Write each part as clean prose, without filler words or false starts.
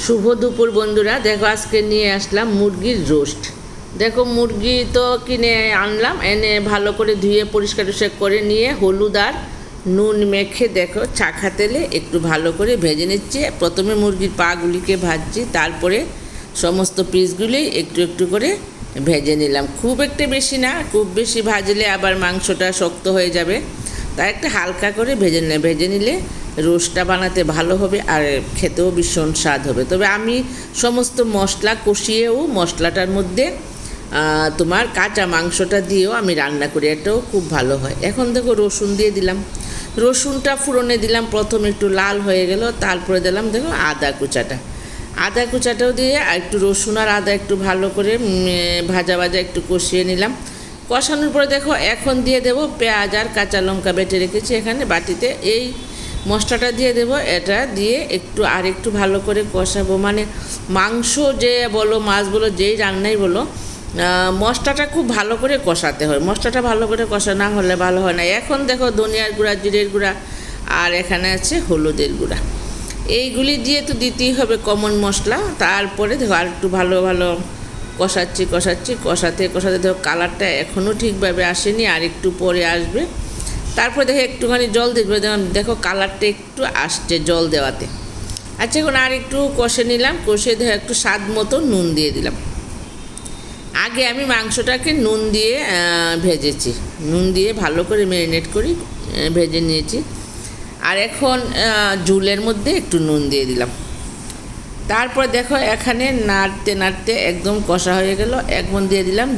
শুভ দুপুর বন্ধুরা। দেখো আজকে নিয়ে আসলাম মুরগির রোস্ট। দেখো মুরগি তো কিনে আনলাম, এনে ভালো করে ধুয়ে পরিষ্কার করে নিয়ে হলুদ আর নুন মেখে দেখো চাখা তেলে একটু ভালো করে ভেজে নিচ্ছি। প্রথমে মুরগির পাগুলিকে ভাজছি, তারপরে সমস্ত পিসগুলি একটু একটু করে ভেজে নিলাম। খুব একটা বেশি না, খুব বেশি ভাজলে আবার মাংসটা শক্ত হয়ে যাবে, তাই একটা হালকা করে ভেজে নিলে রোস্টটা বানাতে ভালো হবে আর খেতেও ভীষণ স্বাদ হবে। তবে আমি সমস্ত মশলা কষিয়েও মশলাটার মধ্যে তোমার কাঁচা মাংসটা দিয়েও আমি রান্না করি, এটাও খুব ভালো হয়। এখন দেখো রসুন দিয়ে দিলাম, রসুনটা ফোড়নে দিলাম, প্রথম একটু লাল হয়ে গেল, তারপরে দিলাম দেখো আদা কুচাটাও দিয়ে আর একটু রসুন আর আদা একটু ভালো করে ভাজা একটু কষিয়ে নিলাম। কষানোর পরে দেখো এখন দিয়ে দেবো পেঁয়াজ আর কাঁচা লঙ্কা বেটে রেখেছি এখানে বাটিতে, এই মশলাটা দিয়ে দেব। এটা দিয়ে একটু ভালো করে কষাবো, মানে মাংস যে বলো মাছ বলো যেই রান্নাই বলো মশলাটা খুব ভালো করে কষাতে হয়। মশলাটা ভালো করে কষা না হলে ভালো হয় না। এখন দেখো ধনিয়ার গুঁড়া, জিরের গুঁড়া আর এখানে আছে হলুদের গুঁড়া, এইগুলি দিয়ে তো দিতেই হবে কমন মশলা। তারপরে দেখো আর একটু ভালো কষাচ্ছি কষাতে দেখো কালারটা এখনও ঠিকভাবে আসেনি, আর একটু পরে আসবে। তারপরে দেখো একটুখানি জল দিবে, দেখো কালারটা একটু আসছে জল দেওয়াতে। আচ্ছা এখন আর একটু কষে নিলাম, কষে দেখো একটু স্বাদ মতো নুন দিয়ে দিলাম। আগে আমি মাংসটাকে নুন দিয়ে ভেজেছি, নুন দিয়ে ভালো করে ম্যারিনেট করি ভেজে নিয়েছি। আর এখন ঝুলের মধ্যে একটু নুন দিয়ে দিলাম। তারপর দেখো এখানে নাড়তে একদম কষা হয়ে গেল, এখন দিয়ে দিলাম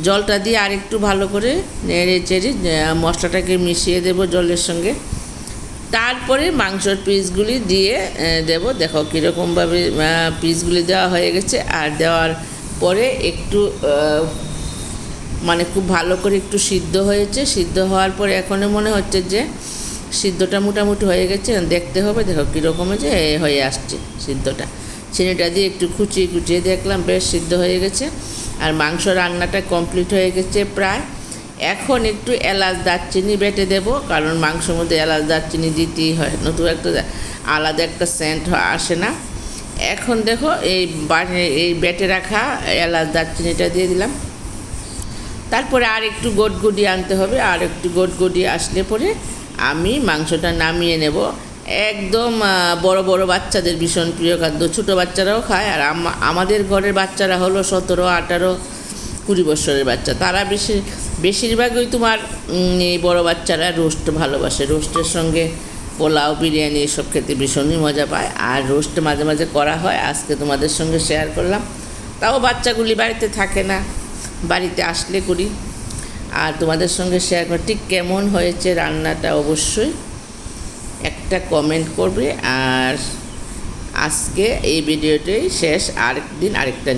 জলটা দিয়ে আর একটু ভালো করে নেড়ে চেড়ে মশলাটাকে মিশিয়ে দেব জলের সঙ্গে। তারপরে মাংসর পিসগুলি দিয়ে দেব। দেখো কীরকমভাবে পিসগুলি দেওয়া হয়ে গেছে, আর দেওয়ার পরে একটু মানে খুব ভালো করে একটু সিদ্ধ হয়েছে। সিদ্ধ হওয়ার পরে এখন মনে হচ্ছে যে সিদ্ধটা মোটামুটি হয়ে গেছে, দেখতে হবে দেখো কীরকম যে হয়ে আসছে সিদ্ধটা। চিনিটা দিয়ে একটু কুচিয়ে দেখলাম বেশ সিদ্ধ হয়ে গেছে, আর মাংস রান্নাটা কমপ্লিট হয়ে গেছে প্রায়। এখন একটু এলাচ দারচিনি বেটে দেব, কারণ মাংসের মধ্যে এলাচ দারচিনি দিতেই হয়, নতুন একটা আলাদা একটা সেন্ট আসে না। এখন দেখো এই বেটে রাখা এলাচ দারচিনিটা দিয়ে দিলাম। তারপরে আর একটু গটগটিয়ে আনতে হবে, আর একটু গটগটিয়ে আসলে পরে আমি মাংসটা নামিয়ে নেব। একদম বড় বাচ্চাদের ভীষণ প্রিয় খাদ্য, ছোটো বাচ্চারাও খায়। আর আমাদের ঘরের বাচ্চারা হলো 17, 18, 20 বছরের বাচ্চা, তারা বেশিরভাগই তোমার এই বড় বাচ্চারা রোস্ট ভালোবাসে। রোস্টের সঙ্গে পোলাও, বিরিয়ানি এসব খেতে ভীষণই মজা পায়। আর রোস্ট মাঝে মাঝে করা হয়, আজকে তোমাদের সঙ্গে শেয়ার করলাম। তাও বাচ্চাগুলি বাড়িতে থাকে না, বাড়িতে আসলে করি, আর তোমাদের সঙ্গে শেয়ার করি। ঠিক কেমন হয়েছে রান্নাটা অবশ্যই একটা কমেন্ট করবে। আর আজকে এই ভিডিওটাই শেষ, আরেকদিন আরেকটা